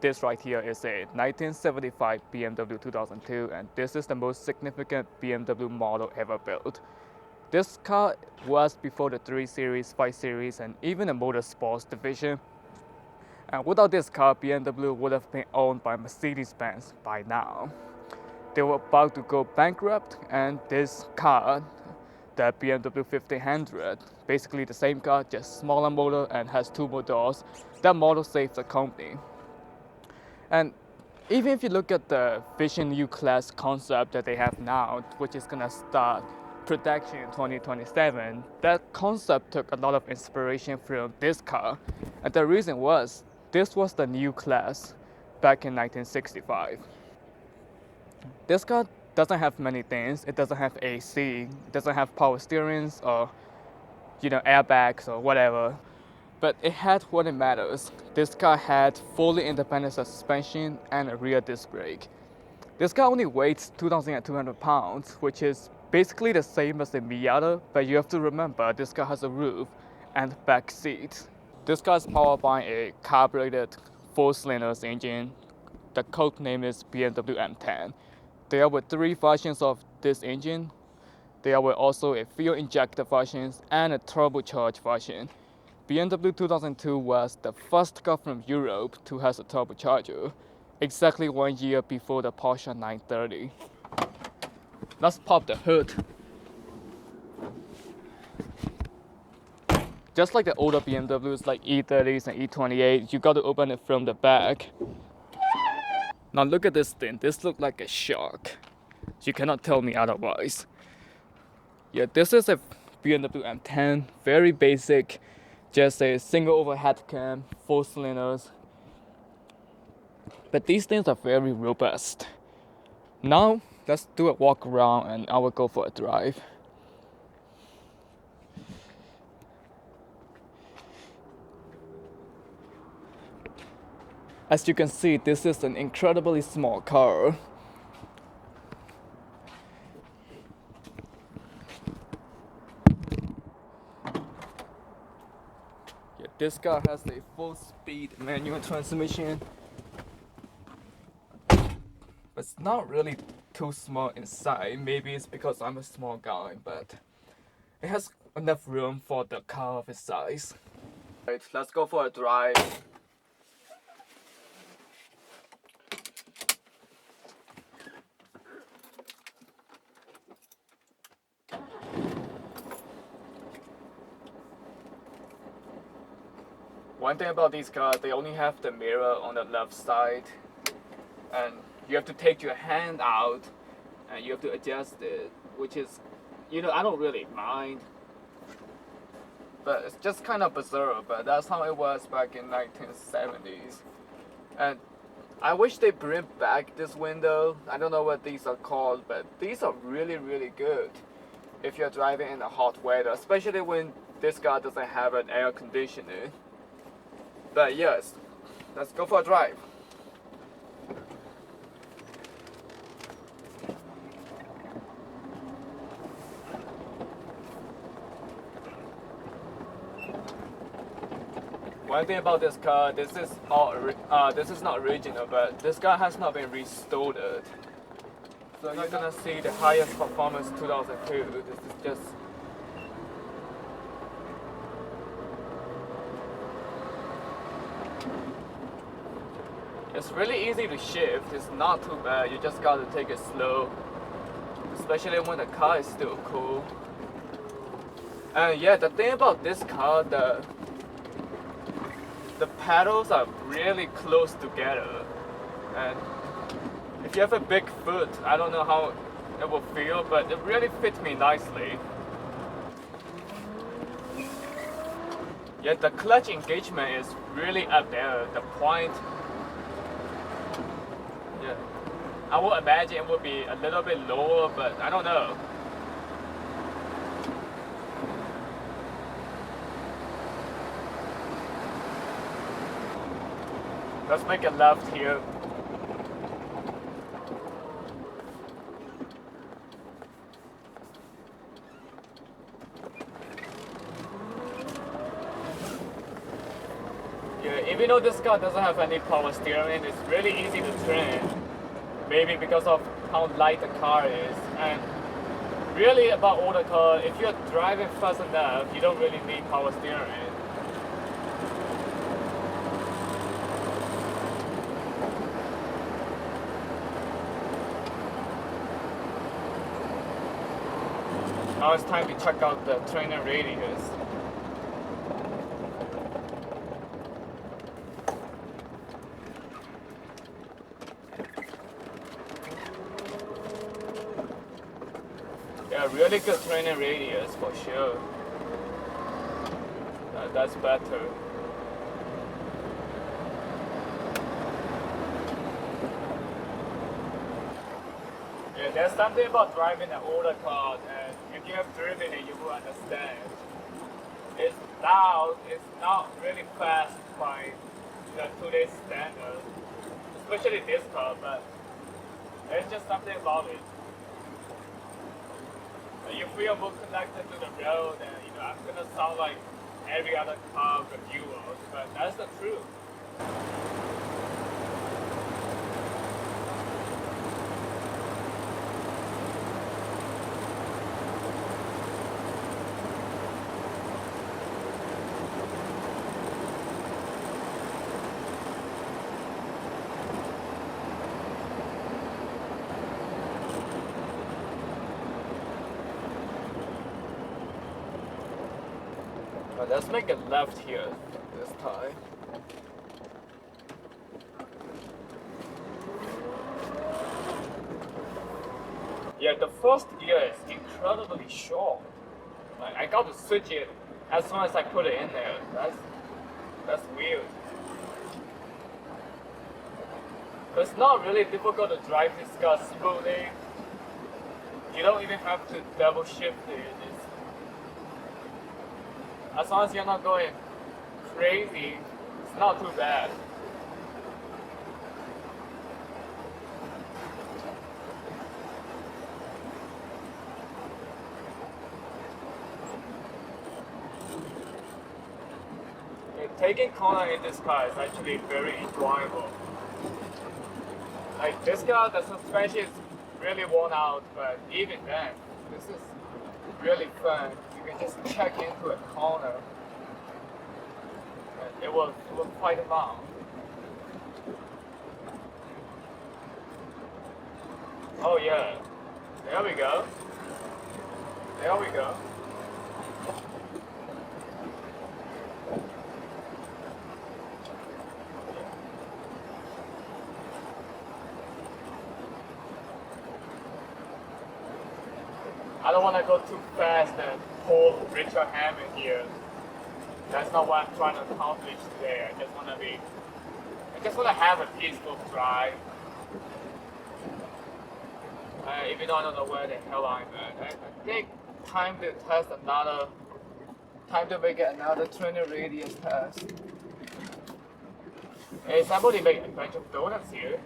This right here is a 1975 BMW 2002, and this is the most significant BMW model ever built. This car was before the 3 Series, 5 Series, and even the Motorsports division. And without this car, BMW would have been owned by Mercedes-Benz by now. They were about to go bankrupt, and this car, the BMW 1500, basically the same car, just smaller motor and has 2 more doors. That model saved the company. And even if you look at the Vision U-Class concept that they have now, which is gonna start production in 2027, that concept took a lot of inspiration from this car. And the reason was, this was the new class back in 1965. This car doesn't have many things. It doesn't have AC, it doesn't have power steerings or airbags or whatever. But it had what it matters. This car had fully independent suspension and a rear disc brake. This car only weighs 2,200 pounds, which is basically the same as the Miata, but you have to remember this car has a roof and back seats. This car is powered by a carbureted 4-cylinder engine. The code name is BMW M10. There were 3 versions of this engine. There were also a fuel injector version and a turbocharged version. BMW 2002 was the first car from Europe to have a turbocharger, exactly 1 year before the Porsche 930. Let's pop the hood. Just like the older BMWs like E30s and E28, you got to open it from the back. Now look at this thing. This looks like a shark. You cannot tell me otherwise. Yeah, this is a BMW M10, very basic, just a single overhead cam, 4 cylinders. But these things are very robust. Now let's do a walk around and I will go for a drive. As you can see, this is an incredibly small car. Yeah, this car has a 4-speed manual transmission. But it's not really too small inside. Maybe it's because I'm a small guy, but it has enough room for the car of its size. Right, let's go for a drive. One thing about these cars, they only have the mirror on the left side, and you have to take your hand out and you have to adjust it, which is, I don't really mind, but it's just kind of bizarre. But that's how it was back in 1970s. And I wish they bring back this window. I don't know what these are called, but these are really, really good if you're driving in the hot weather, especially when this car doesn't have an air conditioner. But yes, let's go for a drive. One thing about this car, this is not original, but this car has not been restored. So you're gonna see the highest performance 2002. This is just. It's really easy to shift. It's not too bad. You just gotta take it slow, especially when the car is still cool. And yeah, the thing about this car, the pedals are really close together. And if you have a big foot, I don't know how it will feel, but it really fits me nicely. Yeah, the clutch engagement is really up there. The point. Yeah, I would imagine it would be a little bit lower, but I don't know. Let's make a left here. Yeah, even Even though this car doesn't have any power steering, it's really easy to train. Maybe because of how light the car is. And really about older car, if you're driving fast enough, you don't really need power steering. Now it's time to check out the training radius. Yeah, really good training radius for sure. That's better. Yeah, there's something about driving an older car that if you have driven it, you will understand. It's loud, it's not really fast by today's standard, especially this car, but there's just something about it. You feel more connected to the road, and I'm gonna sound like every other car reviewer, but that's the truth. Let's make a left here this time. Yeah, the first gear is incredibly short. I got to switch it as soon as I put it in there. That's weird. But it's not really difficult to drive this car smoothly. You don't even have to double shift it. As long as you're not going crazy, it's not too bad. Taking corner in this car is actually very enjoyable. Like this car, the suspension is really worn out, but even then, this is really fun. You can just check into a corner and it will quite fun. Oh yeah, there we go. There we go. I don't want to go too fast and pull Richard Hammond here. That's not what I'm trying to accomplish today. I just want to have a peaceful drive. Even though I don't know where the hell I'm at. I think time to make another training radius test. Hey, somebody make a bunch of donuts here.